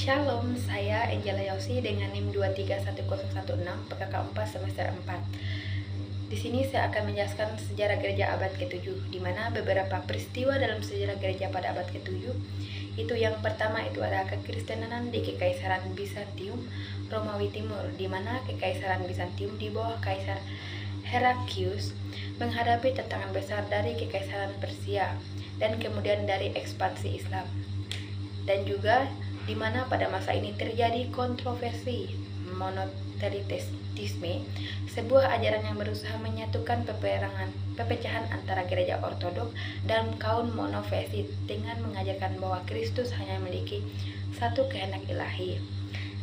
Shalom, saya Angela Yosi dengan NIM 231016 PKK 4 semester 4. Di sini saya akan menjelaskan sejarah gereja abad ke-7, di mana beberapa peristiwa dalam sejarah gereja pada abad ke-7 itu yang pertama itu adalah kekristenan di Kekaisaran Bizantium Romawi Timur, di mana Kekaisaran Bizantium di bawah Kaisar Herakius menghadapi tantangan besar dari Kekaisaran Persia dan kemudian dari ekspansi Islam. Dan juga di mana pada masa ini terjadi kontroversi monotelisme, sebuah ajaran yang berusaha menyatukan pepecahan antara gereja ortodok dan kaum monofesit dengan mengajarkan bahwa Kristus hanya memiliki satu kehendak ilahi.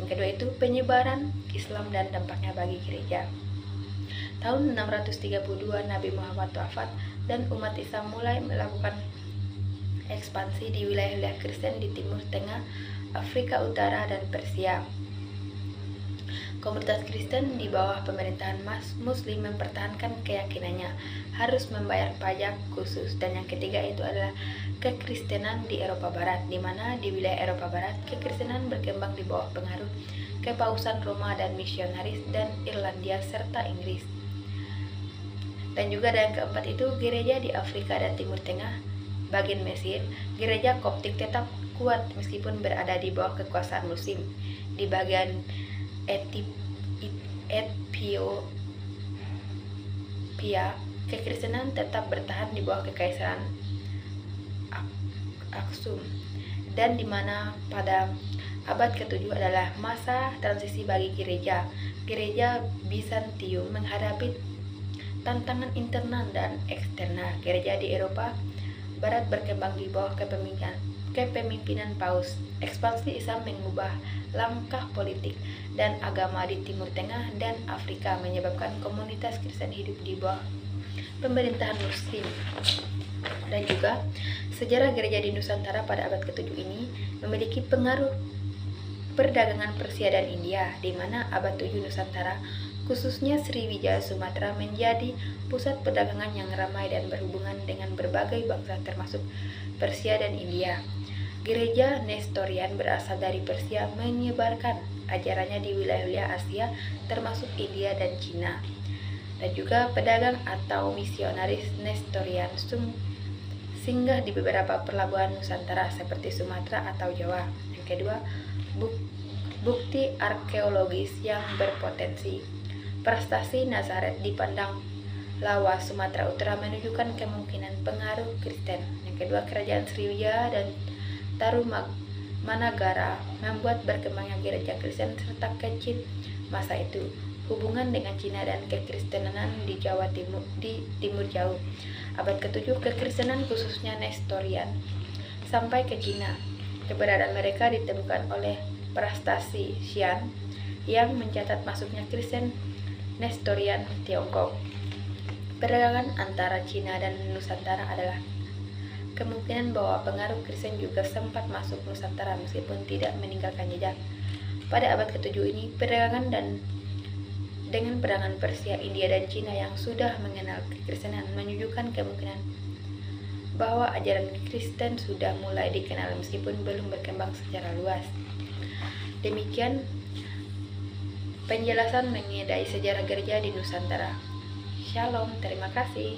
Yang kedua itu penyebaran Islam dan dampaknya bagi gereja. Tahun 632 Nabi Muhammad wafat dan umat Islam mulai melakukan ekspansi di wilayah-wilayah Kristen di Timur Tengah, Afrika Utara, dan Persia. Komunitas Kristen di bawah pemerintahan Muslim mempertahankan keyakinannya harus membayar pajak khusus. Dan yang ketiga itu adalah kekristenan di Eropa Barat, di mana di wilayah Eropa Barat kekristenan berkembang di bawah pengaruh kepausan Roma dan misionaris dan Irlandia serta Inggris. Dan juga ada yang keempat itu gereja di Afrika dan Timur Tengah, bagian Mesir, gereja Koptik tetap kuat meskipun berada di bawah kekuasaan Muslim. Di bagian Ethiopia, kekristenan tetap bertahan di bawah kekaisaran Aksum. Dan di mana pada abad ke-7 adalah masa transisi bagi gereja. Gereja Bizantium menghadapi tantangan internal dan eksternal. Gereja di Eropa Barat berkembang di bawah kepemimpinan Paus. Ekspansi Islam mengubah langkah politik dan agama di Timur Tengah dan Afrika, menyebabkan komunitas Kristen hidup di bawah pemerintahan Muslim. Dan juga sejarah gereja di Nusantara pada abad ke-7 ini memiliki pengaruh perdagangan Persia dan India, di mana abad 7 Nusantara khususnya Sriwijaya Sumatera menjadi pusat perdagangan yang ramai dan berhubungan dengan berbagai bangsa termasuk Persia dan India. Gereja Nestorian berasal dari Persia menyebarkan ajarannya di wilayah-wilayah Asia termasuk India dan Cina. Dan juga pedagang atau misionaris Nestorian singgah di beberapa pelabuhan Nusantara seperti Sumatera atau Jawa. Yang kedua, bukti arkeologis yang berpotensi. Prestasi Nazaret di Padang Lawa, Sumatera Utara menunjukkan kemungkinan pengaruh Kristen. Yang kedua, kerajaan Sriwijaya dan Tarumanagara membuat berkembangnya gereja Kristen serta kecil masa itu. Hubungan dengan Cina dan kekristenan di Jawa Timur Timur Jauh. Abad ke-7 kekristenan khususnya Nestorian sampai ke Cina. Keberadaan mereka ditemukan oleh prestasi Xian yang mencatat masuknya Kristen Nestorian Tiongkok. Perdagangan antara Cina dan Nusantara adalah kemungkinan bahwa pengaruh Kristen juga sempat masuk Nusantara meskipun tidak meninggalkan jejak. Pada abad ke-7 ini, perdagangan dengan perdagangan Persia, India, dan Cina yang sudah mengenal kekristenan menunjukkan kemungkinan bahwa ajaran Kristen sudah mulai dikenal meskipun belum berkembang secara luas. Demikian penjelasan mengenai sejarah gereja di Nusantara. Shalom, terima kasih.